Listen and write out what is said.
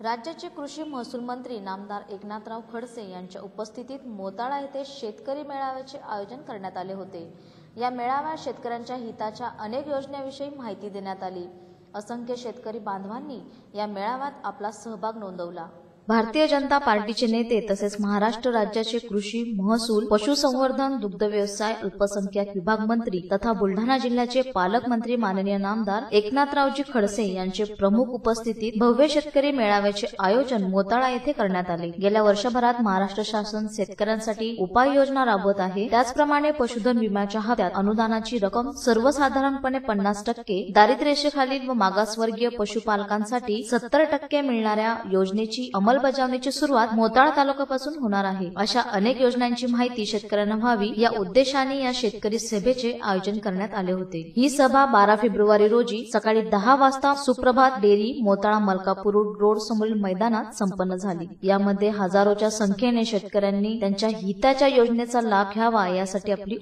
राज्याचे कृषी महसूल मंत्री नामदार एकनाथराव खडसे यांच्या उपस्थितीत मोताळा येथे शेतकरी मेळाव्याचे आयोजन करण्यात आले होते। या मेळाव्यात शेतकऱ्यांच्या हिताच्या अनेक योजनांविषयी माहिती देण्यात आली। असंख्य शेतकरी बांधवांनी या मेळाव्यात आपला सहभाग नोंदवला। भारतीय जनता पार्टीचे नेते तसेच महाराष्ट्र राज्याचे कृषी महसूल पशुसंवर्धन दुग्ध व्यवसाय अल्पसंख्याक विभाग मंत्री तथा बुलढाणा जिल्ह्याचे पालकमंत्री माननीय नामदार एकनाथरावजी खडसे यांचे प्रमुख उपस्थितीत भव्य शेतकरी मेळाव्याचे आयोजन मोताळा येथे करण्यात आले। गेल्या वर्षभरात महाराष्ट्र शासन शेतकऱ्यांसाठी उपाययोजना राबवत आहे। त्याचप्रमाणे पशुधन विम्याच्या हप्त्यात अनुदानाची रक्कम सर्वसाधारणपणे 50%, दारिद्र्यरेषेखालील व मागासवर्गीय पशुपालकांसाठी 70% मिळणाऱ्या योजनेची अंमलबजावणीची सुरुवात मोताळा तालुक्यापासून होणार आहे। अशा अनेक योजनांची माहिती शेतकऱ्यांना व्हावी या उद्देशाने या शेतकरी सभेचे आयोजन करण्यात आले होते। ही सभा 12 फेब्रुवारी रोजी सकाळी 10 वाजता सुप्रभात डेअरी मोताळा मलकापूर रोड समोरील मैदानात संपन्न झाली। यामध्ये हजारोच्या संख्येने शेतकऱ्यांनी त्यांच्या हिताच्या योजनेचा लाभ घ्यावा यासाठी आपली